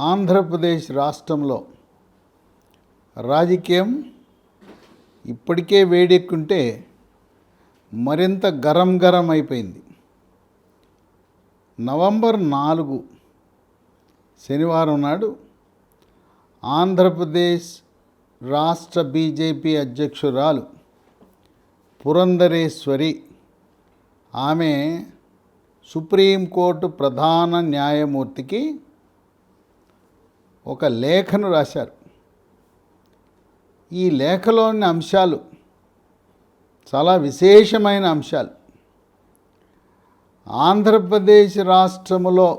ఆంధ్రప్రదేశ్ రాష్ట్రంలో రాజకీయం ఇప్పటికే వేడెక్కుంటే మరింత గరం అయిపోయింది. నవంబర్ 4 శనివారం నాడు ఆంధ్రప్రదేశ్ రాష్ట్ర బీజేపీ అధ్యక్షురాలు పురంధరేశ్వరి ఆమె సుప్రీంకోర్టు ప్రధాన న్యాయమూర్తికి ఒక లేఖను రాశారు. ఈ లేఖలోని అంశాలు చాలా విశేషమైన అంశాలు. ఆంధ్రప్రదేశ్ రాష్ట్రములో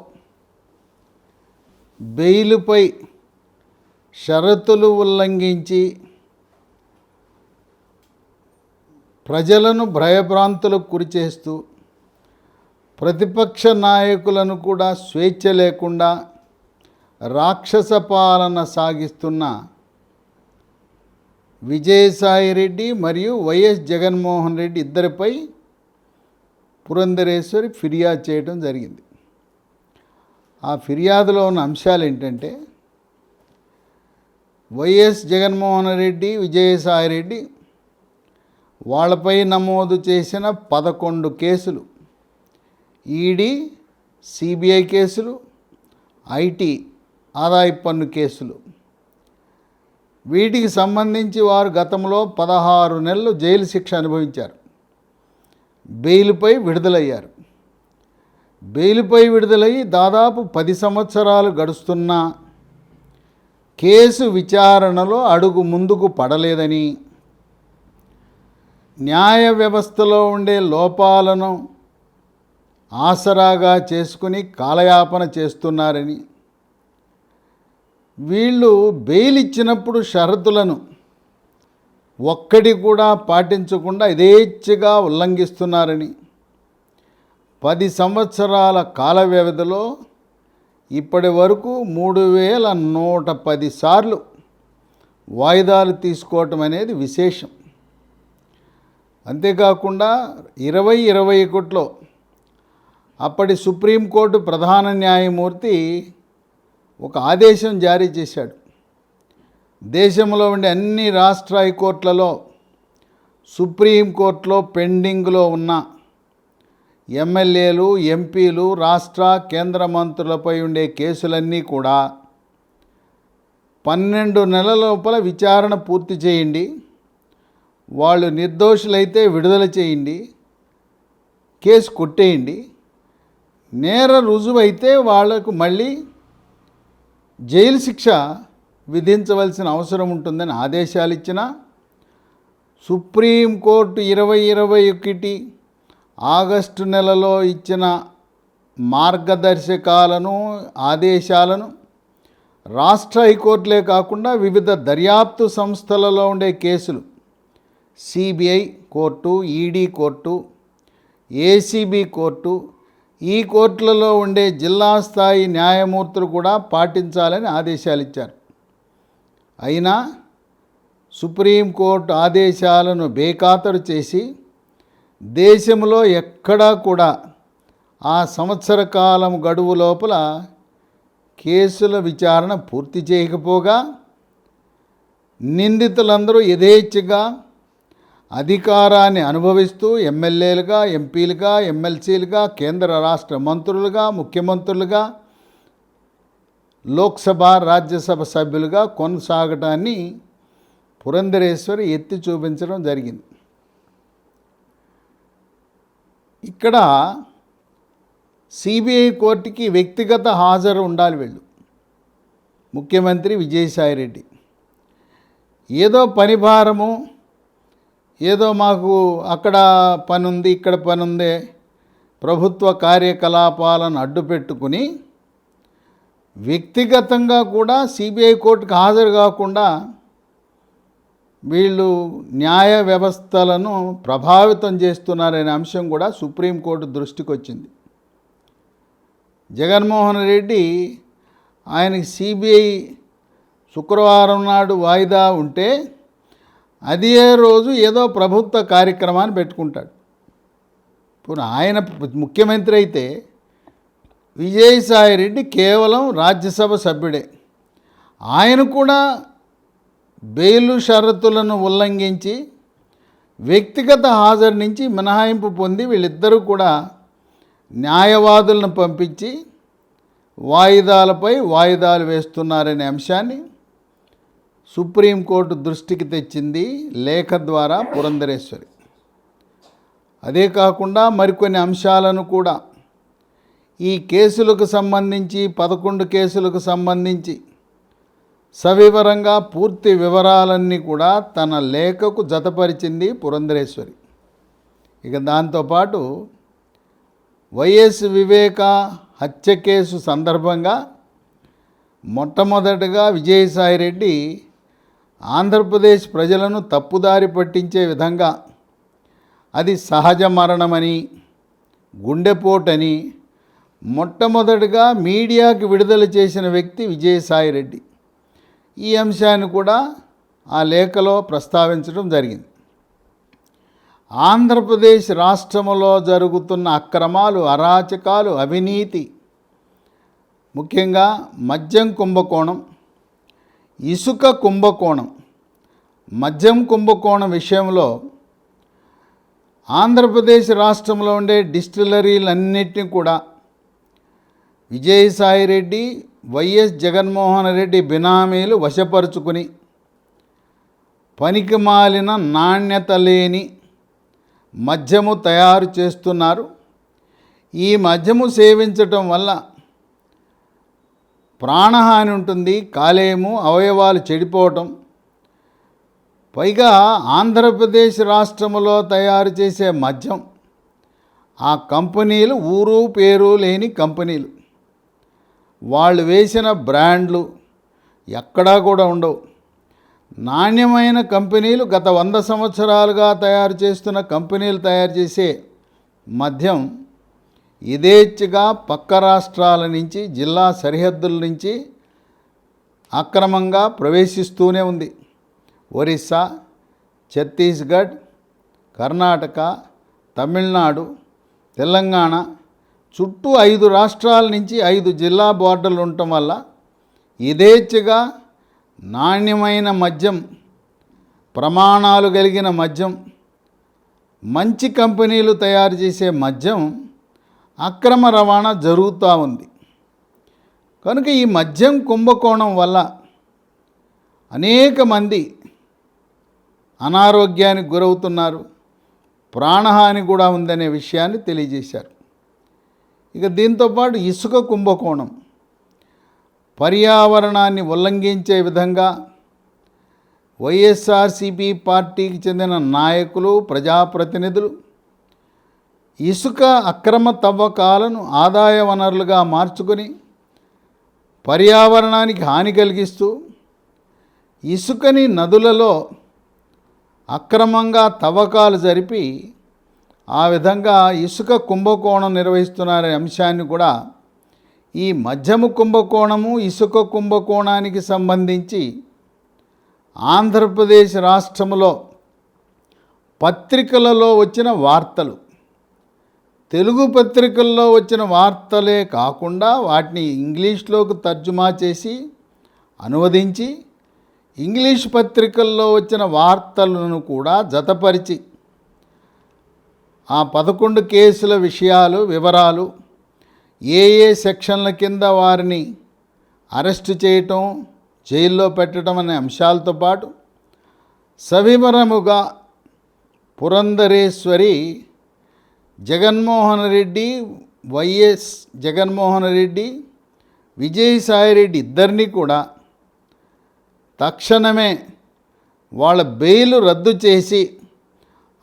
బెయిలుపై షరతులు ఉల్లంఘించి ప్రజలను భయభ్రాంతులకు గురిచేస్తూ ప్రతిపక్ష నాయకులను కూడా స్వేచ్ఛ లేకుండా రాక్షస పాలన సాగిస్తున్న విజయసాయిరెడ్డి మరియు వైఎస్ జగన్మోహన్ రెడ్డి ఇద్దరిపై పురంధరేశ్వరి ఫిర్యాదు చేయడం జరిగింది. ఆ ఫిర్యాదులో ఉన్న అంశాలు ఏంటంటే, వైఎస్ జగన్మోహన్ రెడ్డి, విజయసాయిరెడ్డి వాళ్ళపై నమోదు చేసిన 11 కేసులు, ఈడీ, సిబిఐ కేసులు, ఐటీ ఆదాయ పన్ను కేసులు. వీటికి సంబంధించి వారు గతంలో 16 నెలలు జైలు శిక్ష అనుభవించారు. బెయిల్పై విడుదలయ్యారు. బెయిల్పై విడుదలయ్యి దాదాపు 10 సంవత్సరాలు గడుస్తున్నా కేసు విచారణలో అడుగు ముందుకు పడలేదని, న్యాయ వ్యవస్థలో ఉండే లోపాలను ఆసరాగా చేసుకుని కాలయాపన చేస్తున్నారని, వీళ్ళు బెయిల్ ఇచ్చినప్పుడు షరతులను ఒక్కటి కూడా పాటించకుండా యథేచ్ఛగా ఉల్లంఘిస్తున్నారని, 10 సంవత్సరాల కాల వ్యవధిలో ఇప్పటి వరకు 3110 సార్లు వాయిదాలు తీసుకోవటం అనేది విశేషం. అంతేకాకుండా 2021లో అప్పటి సుప్రీంకోర్టు ప్రధాన న్యాయమూర్తి ఒక ఆదేశం జారీ చేశాడు. దేశంలో ఉండే అన్ని రాష్ట్ర హైకోర్టులలో సుప్రీంకోర్టులో పెండింగ్లో ఉన్న ఎమ్మెల్యేలు, ఎంపీలు, రాష్ట్ర కేంద్ర మంత్రులపై ఉండే కేసులన్నీ కూడా 12 నెలల లోపల విచారణ పూర్తి చేయండి, వాళ్ళు నిర్దోషులైతే విడుదల చేయండి, కేసు కొట్టేయండి, నేర రుజువైతే వాళ్లకు మళ్ళీ జైలు శిక్ష విధించవలసిన అవసరం ఉంటుందని ఆదేశాలు ఇచ్చిన సుప్రీంకోర్టు 2021 ఆగస్టు నెలలో ఇచ్చిన మార్గదర్శకాలను, ఆదేశాలను రాష్ట్ర హైకోర్టులే కాకుండా వివిధ దర్యాప్తు సంస్థలలో ఉండే కేసులు, CBI court, ED court, ACB court, ఈ కోర్టులలో ఉండే జిల్లా స్థాయి న్యాయమూర్తులు కూడా పాటించాలని ఆదేశాలు ఇచ్చారు. అయినా సుప్రీంకోర్టు ఆదేశాలను బేఖాతరు చేసి దేశంలో ఎక్కడా కూడా ఆ సంవత్సర కాలం గడువు లోపల కేసుల విచారణ పూర్తి చేయకపోగా నిందితులందరూ యథేచ్ఛగా అధికారాన్ని అనుభవిస్తూ ఎమ్మెల్యేలుగా, ఎంపీలుగా, ఎమ్మెల్సీలుగా, కేంద్ర రాష్ట్ర మంత్రులుగా, ముఖ్యమంత్రులుగా, లోక్సభ, రాజ్యసభ సభ్యులుగా కొనసాగటాన్ని పురంధరేశ్వరి ఎత్తి చూపించడం జరిగింది. ఇక్కడ సిబిఐ కోర్టుకి వ్యక్తిగత హాజరు ఉండాలి. వీళ్ళు ముఖ్యమంత్రి విజయసాయిరెడ్డి ఏదో పని భారము, ఏదో మాకు అక్కడ పని ఉంది, ఇక్కడ పని ఉంది, ప్రభుత్వ కార్యకలాపాలను అడ్డుపెట్టుకుని వ్యక్తిగతంగా కూడా సిబిఐ కోర్టుకు హాజరు కాకుండా వీళ్ళు న్యాయ వ్యవస్థలను ప్రభావితం చేస్తున్నారనే అంశం కూడా సుప్రీంకోర్టు దృష్టికి వచ్చింది. జగన్మోహన్ రెడ్డి ఆయనకి సిబిఐ శుక్రవారం నాడు వాయిదా ఉంటే అదే రోజు ఏదో ప్రభుత్వ కార్యక్రమాన్ని పెట్టుకుంటాడు. ఇప్పుడు ఆయన ముఖ్యమంత్రి అయితే విజయసాయిరెడ్డి కేవలం రాజ్యసభ సభ్యుడే. ఆయన కూడా బెయిలు షరతులను ఉల్లంఘించి వ్యక్తిగత హాజరు నుంచి మినహాయింపు పొంది వీళ్ళిద్దరూ కూడా న్యాయవాదులను పంపించి వాయిదాలపై వాయిదాలు వేస్తున్నారనే అంశాన్ని సుప్రీంకోర్టు దృష్టికి తెచ్చింది లేఖ ద్వారా పురంధరేశ్వరి. అదే కాకుండా మరికొన్ని అంశాలను కూడా ఈ కేసులకు సంబంధించి 11 కేసులకు సంబంధించి సవివరంగా పూర్తి వివరాలన్నీ కూడా తన లేఖకు జతపరిచింది పురంధరేశ్వరి. ఇక దాంతోపాటు వైఎస్ వివేక హత్య కేసు సందర్భంగా మొట్టమొదటగా విజయసాయిరెడ్డి ఆంధ్రప్రదేశ్ ప్రజలను తప్పుదారి పట్టించే విధంగా అది సహజ మరణమని, గుండెపోటని మొట్టమొదటిగా మీడియాకి విడుదల చేసిన వ్యక్తి విజయసాయిరెడ్డి. ఈ అంశాన్ని కూడా ఆ లేఖలో ప్రస్తావించడం జరిగింది. ఆంధ్రప్రదేశ్ రాష్ట్రంలో జరుగుతున్న అక్రమాలు, అరాచకాలు, అవినీతి, ముఖ్యంగా మద్యం కుంభకోణం, ఇసుక కుంభకోణం, మద్యం కుంభకోణం విషయంలో ఆంధ్రప్రదేశ్ రాష్ట్రంలో ఉండే డిస్టిలరీలన్నింటినీ కూడా విజయసాయిరెడ్డి, వైఎస్ జగన్మోహన్ రెడ్డి బినామీలు వశపరుచుకుని పనికిమాలిన నాణ్యత లేని మద్యము తయారు చేస్తున్నారు. ఈ మద్యము సేవించటం వల్ల ప్రాణహాని ఉంటుంది, కాలేయము, అవయవాలు చెడిపోవటం. పైగా ఆంధ్రప్రదేశ్ రాష్ట్రంలో తయారు చేసే మద్యం ఆ కంపెనీలు ఊరు పేరు లేని కంపెనీలు. వాళ్ళు వేసిన బ్రాండ్లు ఎక్కడా కూడా ఉండవు. నాణ్యమైన కంపెనీలు గత 100 సంవత్సరాలుగా తయారు చేస్తున్న కంపెనీలు తయారు చేసే మద్యం యథేచ్ఛగా పక్క రాష్ట్రాల నుంచి, జిల్లా సరిహద్దుల నుంచి అక్రమంగా ప్రవేశిస్తూనే ఉంది. ఒరిస్సా, ఛత్తీస్గఢ్, కర్ణాటక, తమిళనాడు, తెలంగాణ చుట్టూ 5 రాష్ట్రాల నుంచి 5 జిల్లా బోర్డర్లు ఉండటం వల్ల యథేచ్ఛగా నాణ్యమైన మద్యం, ప్రమాణాలు కలిగిన మద్యం, మంచి కంపెనీలు తయారు చేసే మద్యం అక్రమ రవాణా జరుగుతూ ఉంది. కనుక ఈ మద్యం కుంభకోణం వల్ల అనేక మంది అనారోగ్యానికి గురవుతున్నారు, ప్రాణహాని కూడా ఉందనే విషయాన్ని తెలియజేశారు. ఇక దీంతోపాటు ఇసుక కుంభకోణం, పర్యావరణాన్ని ఉల్లంఘించే విధంగా వైఎస్ఆర్సీపీ పార్టీకి చెందిన నాయకులు, ప్రజాప్రతినిధులు ఇసుక అక్రమ తవ్వకాలను ఆదాయ వనరులుగా మార్చుకొని పర్యావరణానికి హాని కలిగిస్తూ ఇసుకని నదులలో అక్రమంగా తవ్వకాలు జరిపి ఆ విధంగా ఇసుక కుంభకోణం నిర్వహిస్తున్నారనే అంశాన్ని కూడా ఈ మద్యము కుంభకోణము, ఇసుక కుంభకోణానికి సంబంధించి ఆంధ్రప్రదేశ్ రాష్ట్రంలో పత్రికలలో వచ్చిన వార్తలు, తెలుగు పత్రికల్లో వచ్చిన వార్తలే కాకుండా వాటిని ఇంగ్లీష్లోకి తర్జుమా చేసి అనువదించి ఇంగ్లీష్ పత్రికల్లో వచ్చిన వార్తలను కూడా జతపరిచి ఆ 11 కేసుల విషయాలు, వివరాలు, ఏ సెక్షన్ల కింద వారిని అరెస్టు చేయటం, జైల్లో పెట్టడం అనే అంశాలతో పాటు సవివరముగా పురంధరేశ్వరి జగన్మోహన్ రెడ్డి, వైఎస్ జగన్మోహన్ రెడ్డి, విజయసాయిరెడ్డి ఇద్దరినీ కూడా తక్షణమే వాళ్ళ బెయిల్ రద్దు చేసి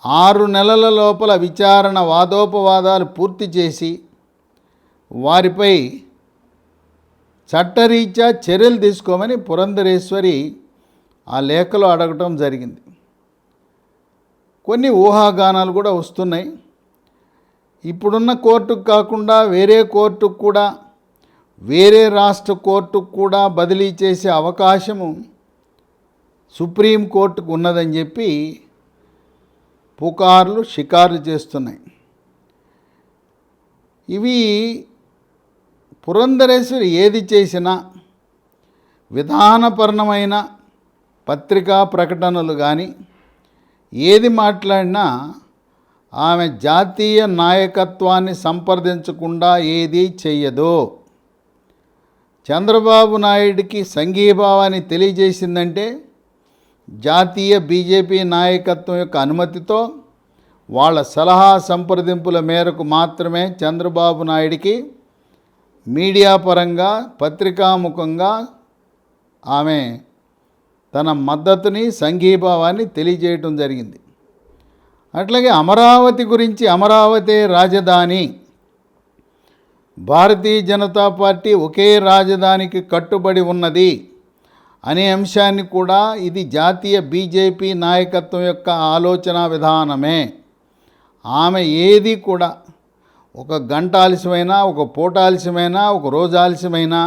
6 నెలల లోపల విచారణ, వాదోపవాదాలు పూర్తి చేసి వారిపై చట్టరీత్యా చర్యలు తీసుకోమని పురంధరేశ్వరి ఆ లేఖలో అడగటం జరిగింది. కొన్ని ఊహాగానాలు కూడా వస్తున్నాయి. ఇప్పుడున్న కోర్టుకు కాకుండా వేరే కోర్టుకు కూడా, వేరే రాష్ట్ర కోర్టుకు కూడా బదిలీ చేసే అవకాశము సుప్రీంకోర్టుకు ఉన్నదని చెప్పి పుకార్లు, షికార్లు చేస్తున్నాయి. ఇవి పురంధరేశ్వరి ఏది చేసినా విధానపరమైన పత్రికా ప్రకటనలు కానీ ఏది మాట్లాడినా ఆమె జాతీయ నాయకత్వాన్ని సంప్రదించకుండా ఏదీ చెయ్యదు. చంద్రబాబు నాయుడికి సంఘీభావాన్ని తెలియజేసిందంటే జాతీయ బీజేపీ నాయకత్వం యొక్క అనుమతితో వాళ్ళ సలహా సంప్రదింపుల మేరకు మాత్రమే చంద్రబాబు నాయుడికి మీడియా పరంగా పత్రికాముఖంగా ఆమె తన మద్దతుని సంఘీభావాన్ని తెలియజేయటం జరిగింది. అట్లాగే అమరావతి గురించి, అమరావతి రాజధాని, భారతీయ జనతా పార్టీ ఒకే రాజధానికి కట్టుబడి ఉన్నది అనే అంశాన్ని కూడా ఇది జాతీయ బీజేపీ నాయకత్వం యొక్క ఆలోచన విధానమే. ఆమె ఏది కూడా ఒక గంట ఆలస్యమైనా, ఒక పూట ఆలస్యమైనా, ఒక రోజు ఆలస్యమైనా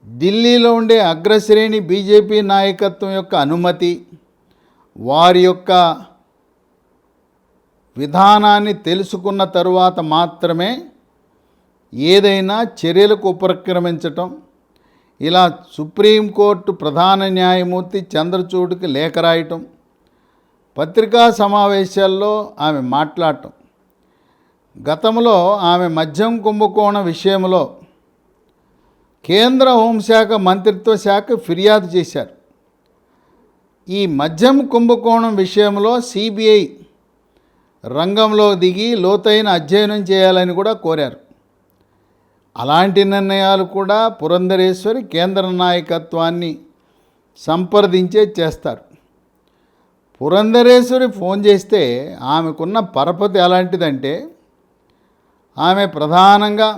ఢిల్లీలో ఉండే అగ్రశ్రేణి బీజేపీ నాయకత్వం యొక్క అనుమతి, వారి యొక్క విధానాన్ని తెలుసుకున్న తరువాత మాత్రమే ఏదైనా చర్యలకు ఉపక్రమించటం. ఇలా సుప్రీంకోర్టు ప్రధాన న్యాయమూర్తి చంద్రచూడ్కి లేఖ రాయటం, పత్రికా సమావేశాల్లో ఆమె మాట్లాడటం. గతంలో ఆమె మద్యం కుంభకోణం విషయంలో కేంద్ర హోంశాఖ మంత్రిత్వ శాఖ ఫిర్యాదు చేశారు. ఈ మద్యం కుంభకోణం విషయంలో సిబిఐ రంగంలో దిగి లోతైన అధ్యయనం చేయాలని కూడా కోరారు. అలాంటి నిర్ణయాలు కూడా పురంధరేశ్వరి కేంద్ర నాయకత్వాన్ని సంప్రదించే చేస్తారు. పురంధరేశ్వరి ఫోన్ చేస్తే ఆమెకున్న పరపతి ఎలాంటిదంటే ఆమె ప్రధానంగా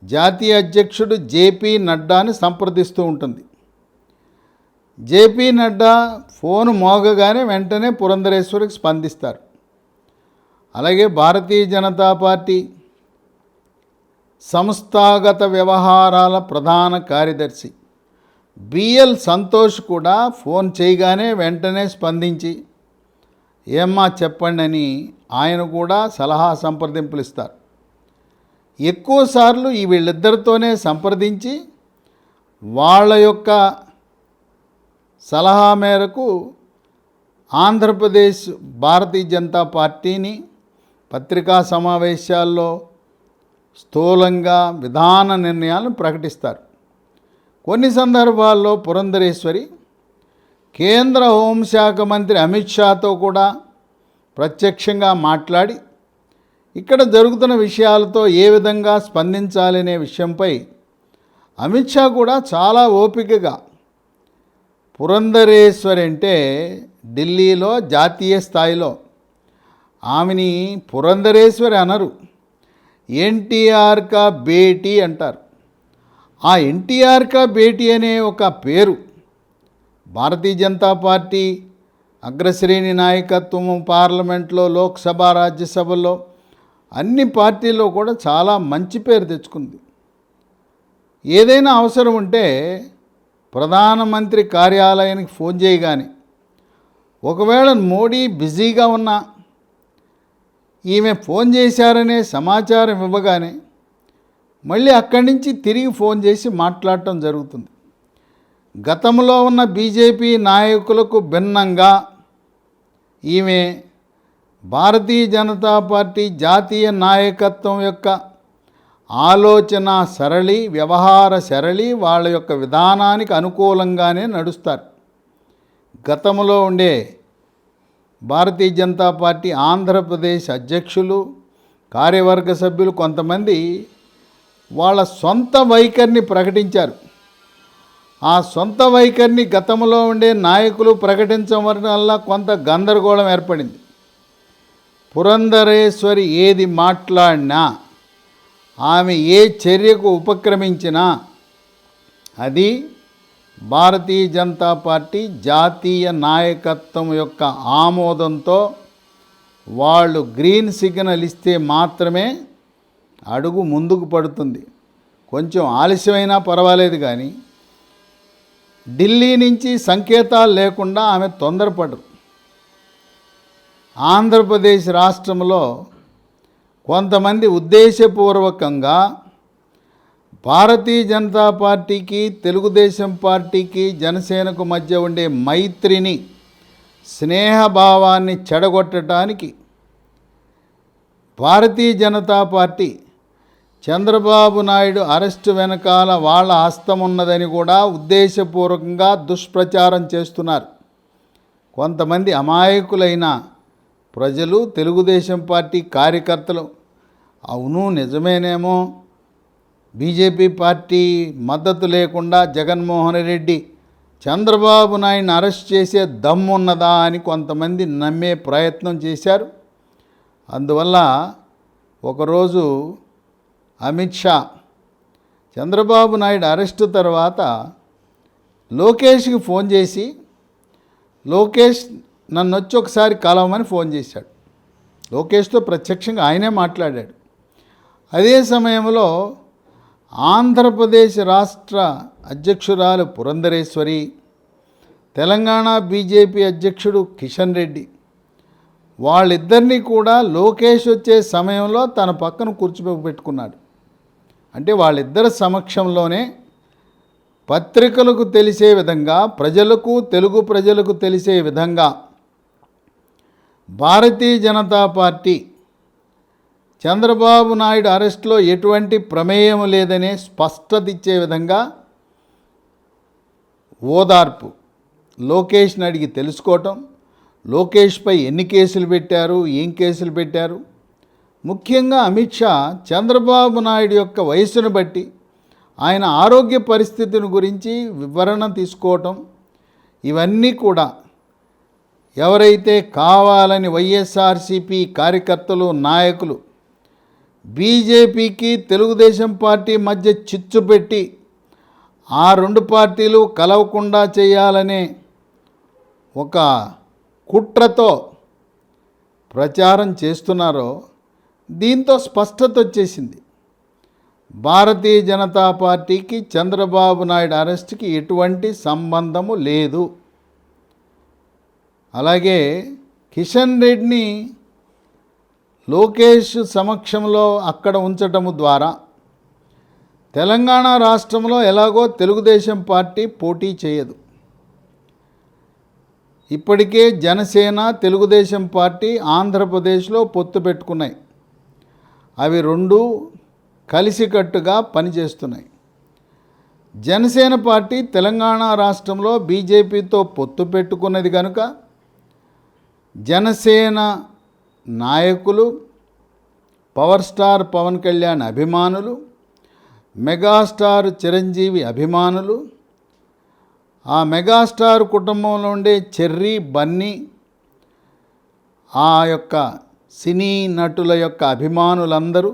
జాతీయ అధ్యక్షుడు జేపీ నడ్డాని సంప్రదిస్తూ ఉంటుంది. జేపీ నడ్డా ఫోన్ మోగగానే వెంటనే పురంధరేశ్వరికి స్పందిస్తారు. అలాగే భారతీయ జనతా పార్టీ సంస్థాగత వ్యవహారాల ప్రధాన కార్యదర్శి బిఎల్ సంతోష్ కూడా ఫోన్ చేయగానే వెంటనే స్పందించి ఏమ్మా చెప్పండి అని ఆయన కూడా సలహా సంప్రదింపులు ఇస్తారు. ఎక్కువసార్లు ఈ వీళ్ళిద్దరితోనే సంప్రదించి వాళ్ళ యొక్క సలహా మేరకు ఆంధ్రప్రదేశ్ భారతీయ జనతా పార్టీని పత్రికా సమావేశాల్లో స్థూలంగా విధాన నిర్ణయాలను ప్రకటిస్తారు. కొన్ని సందర్భాల్లో పురంధరేశ్వరి కేంద్ర హోంశాఖ మంత్రి అమిత్ షాతో కూడా ప్రత్యక్షంగా మాట్లాడి ఇక్కడ జరుగుతున్న విషయాలతో ఏ విధంగా స్పందించాలనే విషయంపై అమిత్ షా కూడా చాలా ఓపికగా, పురంధరేశ్వరి అంటే ఢిల్లీలో జాతీయ స్థాయిలో ఆమెని పురంధరేశ్వరి అనరు, ఎన్టీఆర్ కా బేటీ అంటారు. ఆ ఎన్టీఆర్ కా బేటీ అనే ఒక పేరు భారతీయ జనతా పార్టీ అగ్రశ్రేణి నాయకత్వము పార్లమెంట్లో, లోక్సభ, రాజ్యసభలో అన్ని పార్టీల్లో కూడా చాలా మంచి పేరు తెచ్చుకుంది. ఏదైనా అవసరం ఉంటే ప్రధానమంత్రి కార్యాలయానికి ఫోన్ చేయగానే, ఒకవేళ మోడీ బిజీగా ఉన్నా ఈమె ఫోన్ చేశారనే సమాచారం ఇవ్వగానే మళ్ళీ అక్కడి నుంచి తిరిగి ఫోన్ చేసి మాట్లాడటం జరుగుతుంది. గతంలో ఉన్న బీజేపీ నాయకులకు భిన్నంగా ఈమె భారతీయ జనతా పార్టీ జాతీయ నాయకత్వం యొక్క ఆలోచన సరళి, వ్యవహార సరళి, వాళ్ళ యొక్క విధానానికి అనుకూలంగానే నడుస్తారు. గతంలో ఉండే భారతీయ జనతా పార్టీ ఆంధ్రప్రదేశ్ అధ్యక్షులు, కార్యవర్గ సభ్యులు కొంతమంది వాళ్ళ సొంత వైఖరిని ప్రకటించారు. ఆ సొంత వైఖరిని గతంలో ఉండే నాయకులు ప్రకటించడం వల్ల కొంత గందరగోళం ఏర్పడింది. పురంధరేశ్వరి ఏది మాట్లాడినా, ఆమె ఏ చర్యకు ఉపక్రమించినా అది భారతీయ జనతా పార్టీ జాతీయ నాయకత్వం యొక్క ఆమోదంతో వాళ్ళు గ్రీన్ సిగ్నల్ ఇస్తే మాత్రమే అడుగు ముందుకు పడుతుంది. కొంచెం ఆలస్యమైనా పర్వాలేదు కానీ ఢిల్లీ నుంచి సంకేతాలు లేకుండా ఆమె తొందరపడరు. ఆంధ్రప్రదేశ్ రాష్ట్రంలో కొంతమంది ఉద్దేశపూర్వకంగా భారతీయ జనతా పార్టీకి, తెలుగుదేశం పార్టీకి, జనసేనకు మధ్య ఉండే మైత్రిని, స్నేహభావాన్ని చెడగొట్టడానికి భారతీయ జనతా పార్టీ చంద్రబాబు నాయుడు అరెస్టు వెనకాల వాళ్ళ హస్తం ఉన్నదని కూడా ఉద్దేశపూర్వకంగా దుష్ప్రచారం చేస్తున్నారు. కొంతమంది అమాయకులైన ప్రజలు, తెలుగుదేశం పార్టీ కార్యకర్తలు అవును నిజమేనేమో, బీజేపీ పార్టీ మద్దతు లేకుండా జగన్మోహన్ రెడ్డి చంద్రబాబు నాయుడిని అరెస్ట్ చేసే దమ్మున్నదా అని కొంతమంది నమ్మే ప్రయత్నం చేశారు. అందువల్ల ఒకరోజు అమిత్ షా చంద్రబాబు నాయుడు అరెస్టు తర్వాత లోకేష్కి ఫోన్ చేసి, లోకేష్ నన్ను వచ్చి ఒకసారి కలవమని ఫోన్ చేశాడు. లోకేష్తో ప్రత్యక్షంగా ఆయనే మాట్లాడాడు. అదే సమయంలో ఆంధ్రప్రదేశ్ రాష్ట్ర అధ్యక్షురాలు పురంధరేశ్వరి, తెలంగాణ బీజేపీ అధ్యక్షుడు కిషన్ రెడ్డి, వాళ్ళిద్దరినీ కూడా లోకేష్ వచ్చే సమయంలో తన పక్కన కూర్చోబెట్టుకున్నాడు. అంటే వాళ్ళిద్దరి సమక్షంలోనే పత్రికలకు తెలిసే విధంగా, ప్రజలకు, తెలుగు ప్రజలకు తెలిసే విధంగా భారతీయ జనతా పార్టీ చంద్రబాబు నాయుడు అరెస్టులో ఎటువంటి ప్రమేయం లేదనే స్పష్టత ఇచ్చే విధంగా ఓదార్పు, లోకేష్ని అడిగి తెలుసుకోవటం, లోకేష్పై ఎన్ని కేసులు పెట్టారు, ఏం కేసులు పెట్టారు, ముఖ్యంగా అమిత్ షా చంద్రబాబు నాయుడు యొక్క వయసును బట్టి ఆయన ఆరోగ్య పరిస్థితిని గురించి వివరణ తీసుకోవటం, ఇవన్నీ కూడా ఎవరైతే కావాలని వైఎస్ఆర్సీపీ కార్యకర్తలు, నాయకులు బీజేపీకి, తెలుగుదేశం పార్టీ మధ్య చిచ్చు పెట్టి ఆ రెండు పార్టీలు కలవకుండా చేయాలనే ఒక కుట్రతో ప్రచారం చేస్తున్నారో, దీంతో స్పష్టత వచ్చేసింది. భారతీయ జనతా పార్టీకి చంద్రబాబు నాయుడు అరెస్ట్కి ఎటువంటి సంబంధము లేదు. అలాగే కిషన్ రెడ్డిని లోకేష్ సమక్షంలో అక్కడ ఉంచటము ద్వారా తెలంగాణ రాష్ట్రంలో ఎలాగో తెలుగుదేశం పార్టీ పోటీ చేయదు. ఇప్పటికే జనసేన, తెలుగుదేశం పార్టీ ఆంధ్రప్రదేశ్లో పొత్తు పెట్టుకున్నాయి. అవి రెండు కలిసికట్టుగా పనిచేస్తున్నాయి. జనసేన పార్టీ తెలంగాణ రాష్ట్రంలో బీజేపీతో పొత్తు పెట్టుకున్నది కనుక జనసేన నాయకులు, పవర్ స్టార్ పవన్ కళ్యాణ్ అభిమానులు, మెగాస్టార్ చిరంజీవి అభిమానులు, ఆ మెగాస్టార్ కుటుంబంలో ఉండే చెర్రీ, బన్నీ, ఆ యొక్క సినీ నటుల యొక్క అభిమానులందరూ,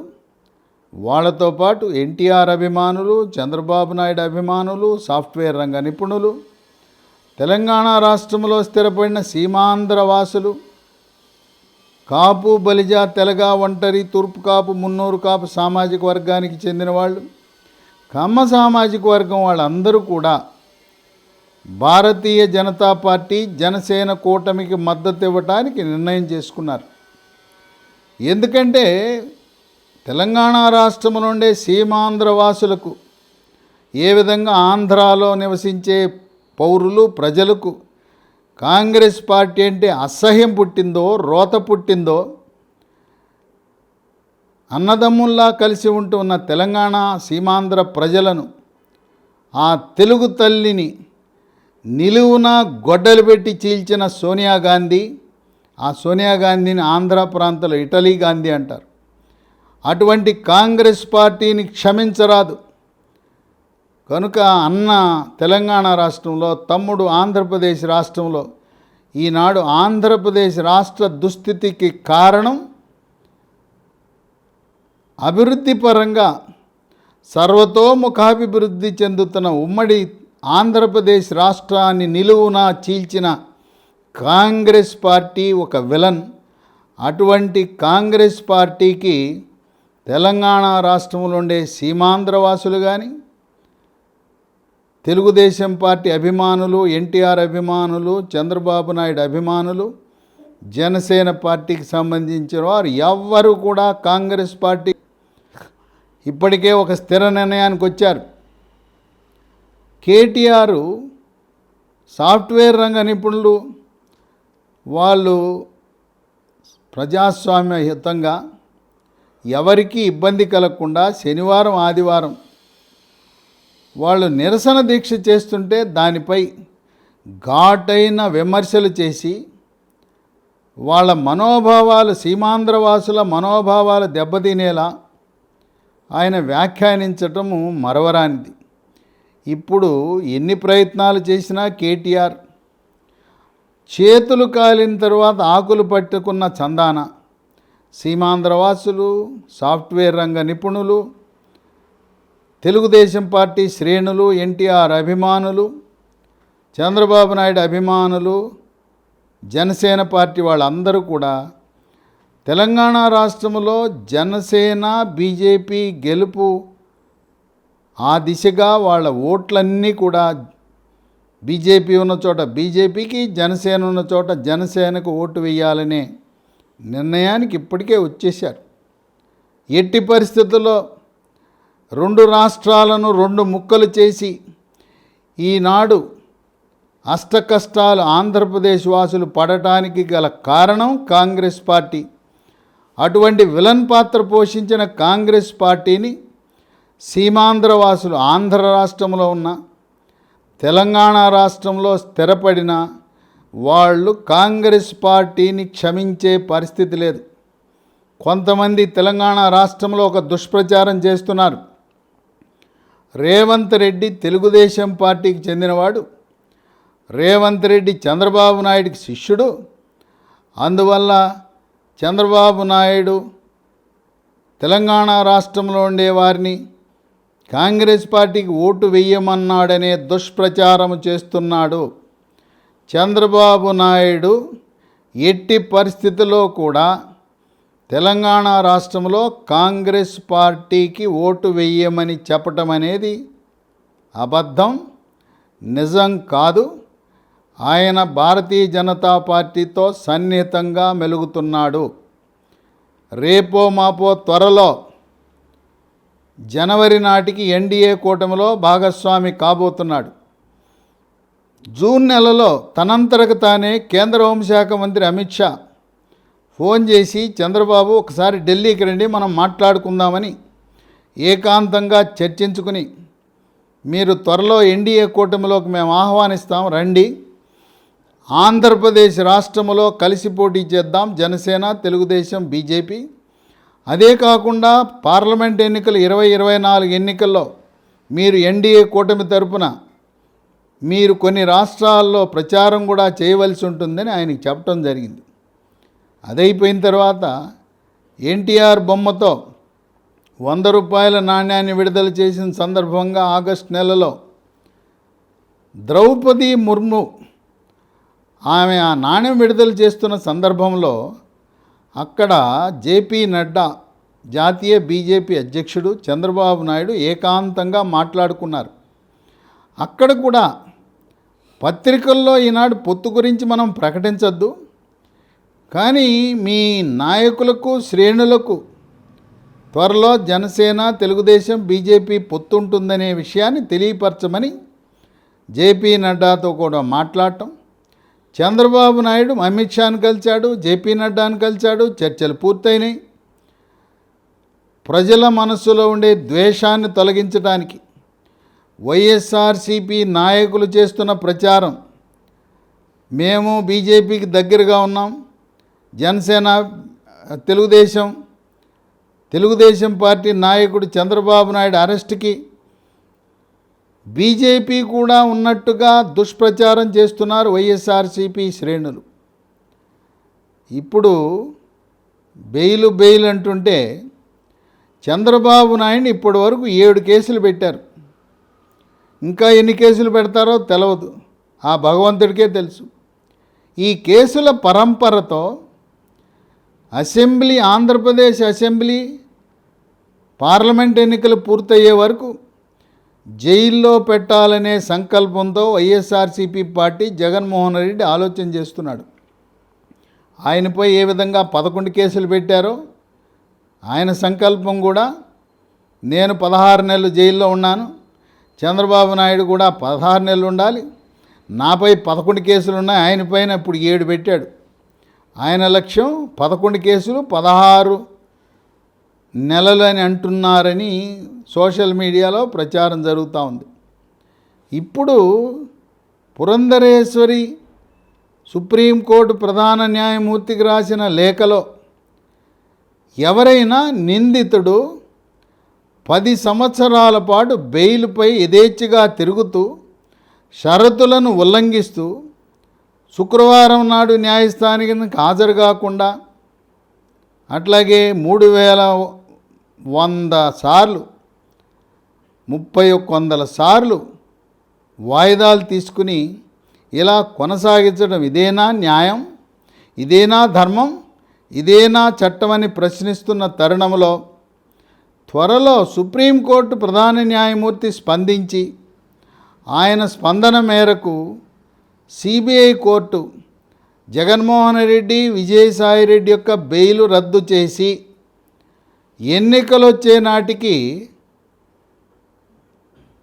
వాళ్ళతో పాటు ఎన్టీఆర్ అభిమానులు, చంద్రబాబు నాయుడు అభిమానులు, సాఫ్ట్వేర్ రంగ నిపుణులు, తెలంగాణ రాష్ట్రంలో స్థిరపడిన సీమాంధ్ర వాసులు, కాపు, బలిజ, తెలగ, ఒంటరి, తూర్పు కాపు, మున్నూరు కాపు సామాజిక వర్గానికి చెందిన వాళ్ళు, కమ్మ సామాజిక వర్గం వాళ్ళందరూ కూడా భారతీయ జనతా పార్టీ, జనసేన కూటమికి మద్దతు ఇవ్వడానికి నిర్ణయం చేసుకున్నారు. ఎందుకంటే తెలంగాణ రాష్ట్రం నుండే సీమాంధ్ర వాసులకు ఏ విధంగా ఆంధ్రాలో నివసించే పౌరులు, ప్రజలకు కాంగ్రెస్ పార్టీ అంటే అసహ్యం పుట్టిందో, రోత పుట్టిందో, అన్నదమ్ముల్లా కలిసి ఉంటున్న తెలంగాణ సీమాంధ్ర ప్రజలను ఆ తెలుగు తల్లిని నిలువున గొడ్డలు పెట్టి చీల్చిన సోనియా గాంధీ, ఆ సోనియా గాంధీని ఆంధ్ర ప్రాంతంలో ఇటలీ గాంధీ అంటారు, అటువంటి కాంగ్రెస్ పార్టీని క్షమించరాదు. కనుక అన్న తెలంగాణ రాష్ట్రంలో, తమ్ముడు ఆంధ్రప్రదేశ్ రాష్ట్రంలో, ఈనాడు ఆంధ్రప్రదేశ్ రాష్ట్ర దుస్థితికి కారణం అభివృద్ధి పరంగా సర్వతోముఖాభివృద్ధి చెందుతున్న ఉమ్మడి ఆంధ్రప్రదేశ్ రాష్ట్రాన్ని నిలువున చీల్చిన కాంగ్రెస్ పార్టీ ఒక విలన్. అటువంటి కాంగ్రెస్ పార్టీకి తెలంగాణ రాష్ట్రంలో ఉండే సీమాంధ్రవాసులు కానీ, తెలుగుదేశం పార్టీ అభిమానులు, ఎన్టీఆర్ అభిమానులు, చంద్రబాబు నాయుడు అభిమానులు, జనసేన పార్టీకి సంబంధించిన వారు ఎవ్వరు కూడా కాంగ్రెస్ పార్టీ ఇప్పటికే ఒక స్థిర నిర్ణయానికి వచ్చారు. కేటీఆర్ సాఫ్ట్వేర్ రంగ నిపుణులు, వాళ్ళు ప్రజాస్వామ్యయుతంగా ఎవరికీ ఇబ్బంది కలగకుండా శనివారం ఆదివారం వాళ్ళు నిరసన దీక్ష చేస్తుంటే దానిపై ఘాటైన విమర్శలు చేసి వాళ్ళ మనోభావాలు, సీమాంధ్రవాసుల మనోభావాలు దెబ్బతినేలా ఆయన వ్యాఖ్యానించటము మరవరానిది. ఇప్పుడు ఎన్ని ప్రయత్నాలు చేసినా కేటీఆర్ చేతులు కాలిన తర్వాత ఆకులు పట్టుకున్న చందాన సీమాంధ్రవాసులు, సాఫ్ట్వేర్ రంగ నిపుణులు, తెలుగుదేశం పార్టీ శ్రేణులు, ఎన్టీఆర్ అభిమానులు, చంద్రబాబు నాయుడు అభిమానులు, జనసేన పార్టీ వాళ్ళందరూ కూడా తెలంగాణ రాష్ట్రంలో జనసేన బీజేపీ గెలుపు ఆ దిశగా వాళ్ళ ఓట్లన్నీ కూడా బీజేపీ ఉన్న చోట బీజేపీకి, జనసేన ఉన్న చోట జనసేనకు ఓటు వేయాలనే నిర్ణయానికి ఇప్పటికే వచ్చేశారు. ఎట్టి పరిస్థితుల్లో రెండు రాష్ట్రాలను రెండు ముక్కలు చేసి ఈనాడు అష్టకష్టాలు ఆంధ్రప్రదేశ్ వాసులు పడటానికి గల కారణం కాంగ్రెస్ పార్టీ. అటువంటి విలన్ పాత్ర పోషించిన కాంగ్రెస్ పార్టీని సీమాంధ్రవాసులు ఆంధ్ర రాష్ట్రంలో ఉన్న, తెలంగాణ రాష్ట్రంలో స్థిరపడిన వాళ్ళు కాంగ్రెస్ పార్టీని క్షమించే పరిస్థితి లేదు. కొంతమంది తెలంగాణ రాష్ట్రంలో ఒక దుష్ప్రచారం చేస్తున్నారు. రేవంత్ రెడ్డి తెలుగుదేశం పార్టీకి చెందినవాడు, రేవంత్ రెడ్డి చంద్రబాబు నాయుడికి శిష్యుడు, అందువల్ల చంద్రబాబు నాయుడు తెలంగాణ రాష్ట్రంలో ఉండేవారిని కాంగ్రెస్ పార్టీకి ఓటు వేయమన్నాడనే దుష్ప్రచారం చేస్తున్నాడు. చంద్రబాబు నాయుడు ఎట్టి పరిస్థితుల్లో కూడా తెలంగాణ రాష్ట్రంలో కాంగ్రెస్ పార్టీకి ఓటు వేయమని చెప్పటం అనేది అబద్ధం, నిజం కాదు. ఆయన భారతీయ జనతా పార్టీతో సన్నిహితంగా మెలుగుతున్నాడు. రేపో మాపో త్వరలో జనవరి నాటికి ఎన్డీఏ కూటమిలో భాగస్వామి కాబోతున్నాడు. జూన్ నెలలో తనంతరకు తానే కేంద్ర హోంశాఖ మంత్రి అమిత్ షా ఫోన్ చేసి, చంద్రబాబు ఒకసారి ఢిల్లీకి రండి, మనం మాట్లాడుకుందామని ఏకాంతంగా చర్చించుకుని, మీరు త్వరలో ఎన్డీఏ కూటమిలోకి మేము ఆహ్వానిస్తాం, రండి, ఆంధ్రప్రదేశ్ రాష్ట్రంలో కలిసి పోటీ చేద్దాం, జనసేన, తెలుగుదేశం, బీజేపీ. అదే కాకుండా పార్లమెంట్ ఎన్నికలు 2024 ఎన్నికల్లో మీరు ఎన్డీఏ కూటమి తరపున మీరు కొన్ని రాష్ట్రాల్లో ప్రచారం కూడా చేయవలసి ఉంటుందని ఆయనకి చెప్పడం జరిగింది. అదైపోయిన తర్వాత ఎన్టీఆర్ బొమ్మతో 100 రూపాయల నాణ్యాన్ని విడుదల చేసిన సందర్భంగా ఆగస్టు నెలలో ద్రౌపది ముర్ము ఆమె ఆ నాణ్యం విడుదల చేస్తున్న సందర్భంలో అక్కడ జేపీ నడ్డా, జాతీయ బీజేపీ అధ్యక్షుడు, చంద్రబాబు నాయుడు ఏకాంతంగా మాట్లాడుకున్నారు. అక్కడ కూడా పత్రికల్లో ఈనాడు పొత్తు గురించి మనం ప్రకటించద్దు, కానీ మీ నాయకులకు, శ్రేణులకు త్వరలో జనసేన, తెలుగుదేశం, బీజేపీ పొత్తు ఉంటుందనే విషయాన్ని తెలియపరచమని జేపీ నడ్డాతో కూడా మాట్లాడటం. చంద్రబాబు నాయుడు అమిత్ షాను కలిశాడు, జేపీ నడ్డాను కలిశాడు, చర్చలు పూర్తయినాయి. ప్రజల మనస్సులో ఉండే ద్వేషాన్ని తొలగించడానికి వైఎస్ఆర్సీపీ నాయకులు చేస్తున్న ప్రచారం, మేము బీజేపీకి దగ్గరగా ఉన్నాం, జనసేన, తెలుగుదేశం పార్టీ నాయకుడు చంద్రబాబు నాయుడు అరెస్ట్కి బీజేపీ కూడా ఉన్నట్టుగా దుష్ప్రచారం చేస్తున్నారు వైఎస్ఆర్సీపీ శ్రేణులు. ఇప్పుడు బెయిల్ అంటుంటే చంద్రబాబు నాయుడిని ఇప్పటి వరకు 7 కేసులు పెట్టారు. ఇంకా ఎన్ని కేసులు పెడతారో తెలియదు, ఆ భగవంతుడికే తెలుసు. ఈ కేసుల పరంపరతో ఆంధ్రప్రదేశ్ అసెంబ్లీ, పార్లమెంట్ ఎన్నికలు పూర్తయ్యే వరకు జైల్లో పెట్టాలనే సంకల్పంతో వైఎస్ఆర్సీపీ పార్టీ, జగన్మోహన్ రెడ్డి ఆలోచన చేస్తున్నాడు. ఆయనపై ఏ విధంగా 11 కేసులు పెట్టారో ఆయన సంకల్పం కూడా నేను 16 నెలలు జైల్లో ఉన్నాను, చంద్రబాబు నాయుడు కూడా 16 నెలలు ఉండాలి, నాపై 11 కేసులు ఉన్నాయి, ఆయన పైన ఇప్పుడు 7 పెట్టాడు. ఆయన లక్ష్యం 11 కేసులు 16 నెలలు అని అంటున్నారని సోషల్ మీడియాలో ప్రచారం జరుగుతూ ఉంది. ఇప్పుడు పురంధరేశ్వరి సుప్రీంకోర్టు ప్రధాన న్యాయమూర్తికి రాసిన లేఖలో ఎవరైనా నిందితుడు 10 సంవత్సరాల పాటు బెయిల్పై యథేచ్ఛగా తిరుగుతూ షరతులను ఉల్లంఘిస్తూ శుక్రవారం నాడు న్యాయస్థానానికి హాజరు కాకుండా అట్లాగే 3100 సార్లు 3100 సార్లు వాయిదాలు తీసుకుని ఇలా కొనసాగించడం ఇదేనా న్యాయం, ఇదేనా ధర్మం, ఇదేనా చట్టమని ప్రశ్నిస్తున్న తరుణంలో త్వరలో సుప్రీంకోర్టు ప్రధాన న్యాయమూర్తి స్పందించి ఆయన స్పందన మేరకు సిబిఐ కోర్టు జగన్మోహన్ రెడ్డి, విజయసాయిరెడ్డి యొక్క బెయిలు రద్దు చేసి ఎన్నికలు వచ్చే నాటికి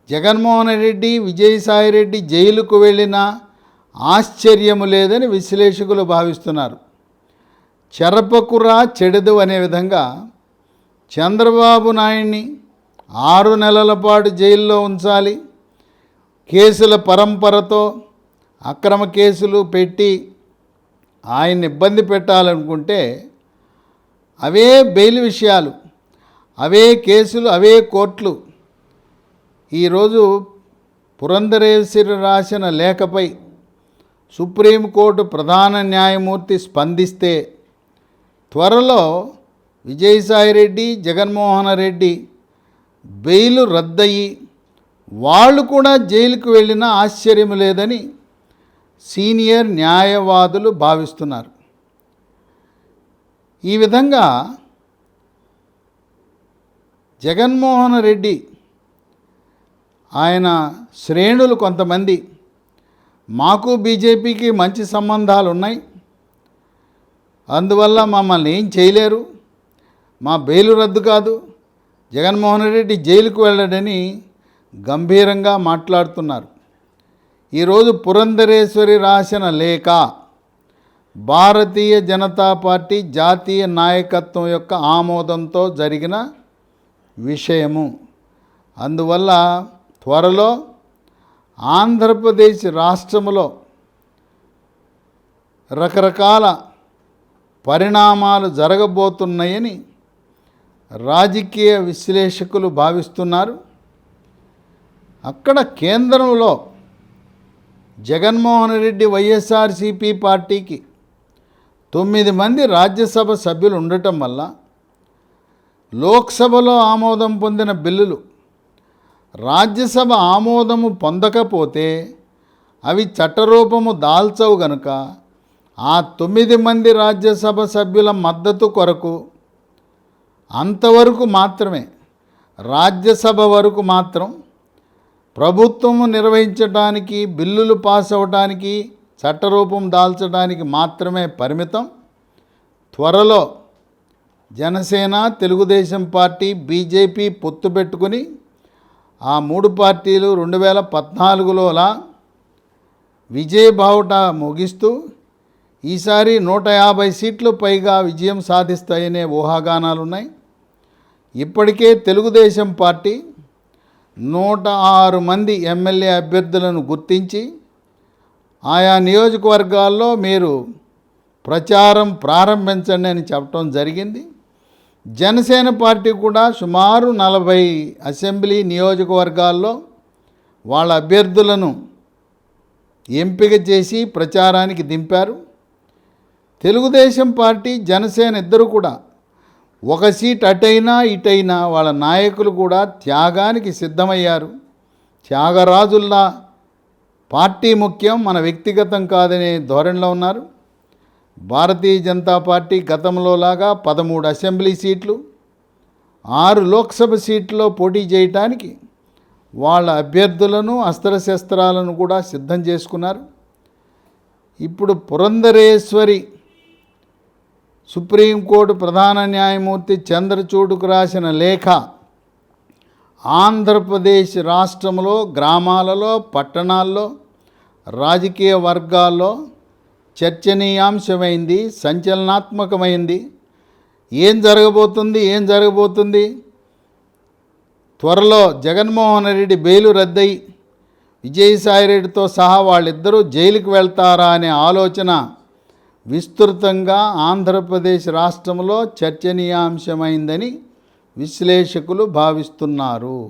జగన్మోహన్ రెడ్డి, విజయసాయిరెడ్డి జైలుకు వెళ్ళినా ఆశ్చర్యము లేదని విశ్లేషకులు భావిస్తున్నారు. చెరపకురా చెడదు అనే విధంగా చంద్రబాబు నాయుడిని 6 నెలల పాటు జైల్లో ఉంచాలి, కేసుల పరంపరతో అక్రమ కేసులు పెట్టి ఆయన్ని ఇబ్బంది పెట్టాలనుకుంటే అవే బెయిల్ విషయాలు, అవే కేసులు, అవే కోర్టులు ఈరోజు పురంధరేశ్వరి రాసిన లేఖపై సుప్రీంకోర్టు ప్రధాన న్యాయమూర్తి స్పందిస్తే త్వరలో విజయసాయిరెడ్డి, జగన్మోహన్ రెడ్డి బెయిలు రద్దయి వాళ్ళు కూడా జైలుకు వెళ్ళినా ఆశ్చర్యం లేదని సీనియర్ న్యాయవాదులు భావిస్తున్నారు. ఈ విధంగా జగన్మోహన్ రెడ్డి ఆయన శ్రేణులు కొంతమంది మాకు బీజేపీకి మంచి సంబంధాలు ఉన్నాయి, అందువల్ల మమ్మల్ని ఏం చేయలేరు, మా బెయిలు రద్దు కాదు, జగన్మోహన్ రెడ్డి జైలుకు వెళ్ళడని గంభీరంగా మాట్లాడుతున్నారు. ఈరోజు పురంధరేశ్వరి రాసిన లేఖ భారతీయ జనతా పార్టీ జాతీయ నాయకత్వం యొక్క ఆమోదంతో జరిగిన విషయము. అందువల్ల త్వరలో ఆంధ్రప్రదేశ్ రాష్ట్రంలో రకరకాల పరిణామాలు జరగబోతున్నాయని రాజకీయ విశ్లేషకులు భావిస్తున్నారు. అక్కడ కేంద్రంలో జగన్మోహన్ రెడ్డి వైఎస్ఆర్సీపీ పార్టీకి 9 మంది రాజ్యసభ సభ్యులు ఉండటం వల్ల లోక్సభలో ఆమోదం పొందిన బిల్లులు రాజ్యసభ ఆమోదము పొందకపోతే అవి చట్టరూపము దాల్చవు గనుక ఆ 9 మంది రాజ్యసభ సభ్యుల మద్దతు కొరకు అంతవరకు మాత్రమే, రాజ్యసభ వరకు మాత్రం ప్రభుత్వము నిర్వహించడానికి, బిల్లులు పాస్ అవ్వడానికి, చట్టరూపం దాల్చడానికి మాత్రమే పరిమితం. త్వరలో జనసేన, తెలుగుదేశం పార్టీ, బీజేపీ పొత్తు పెట్టుకుని ఆ 3 పార్టీలు 2014లోలా విజయబావుట ముగిస్తూ ఈసారి 150 సీట్లు పైగా విజయం సాధిస్తాయనే ఊహాగానాలున్నాయి. ఇప్పటికే తెలుగుదేశం పార్టీ 106 మంది ఎమ్మెల్యే అభ్యర్థులను గుర్తించి ఆయా నియోజకవర్గాల్లో మీరు ప్రచారం ప్రారంభించండి అని చెప్పడం జరిగింది. జనసేన పార్టీ కూడా సుమారు 40 అసెంబ్లీ నియోజకవర్గాల్లో వాళ్ళ అభ్యర్థులను ఎంపిక చేసి ప్రచారానికి దింపారు. తెలుగుదేశం పార్టీ, జనసేన ఇద్దరు కూడా 1 సీట్ అటైనా ఇటైనా వాళ్ళ నాయకులు కూడా త్యాగానికి సిద్ధమయ్యారు. త్యాగరాజుల్లా పార్టీ ముఖ్యం, మన వ్యక్తిగతం కాదనే ధోరణిలో ఉన్నారు. భారతీయ జనతా పార్టీ గతంలో లాగా 13 అసెంబ్లీ సీట్లు, 6 లోక్సభ సీట్లలో పోటీ చేయటానికి వాళ్ళ అభ్యర్థులను, అస్త్రశస్త్రాలను కూడా సిద్ధం చేసుకున్నారు. ఇప్పుడు పురంధరేశ్వరి సుప్రీంకోర్టు ప్రధాన న్యాయమూర్తి చంద్రచూడ్కు రాసిన లేఖ ఆంధ్రప్రదేశ్ రాష్ట్రంలో గ్రామాలలో, పట్టణాల్లో, రాజకీయ వర్గాల్లో చర్చనీయాంశమైంది, సంచలనాత్మకమైంది. ఏం జరగబోతుంది? త్వరలో జగన్మోహన్ రెడ్డి బెయిలు రద్దయి విజయసాయిరెడ్డితో సహా వాళ్ళిద్దరూ జైలుకు వెళ్తారా అనే ఆలోచన విస్తృతంగా ఆంధ్రప్రదేశ్ రాష్ట్రంలో చర్చనీయాంశమైందని విశ్లేషకులు భావిస్తున్నారు.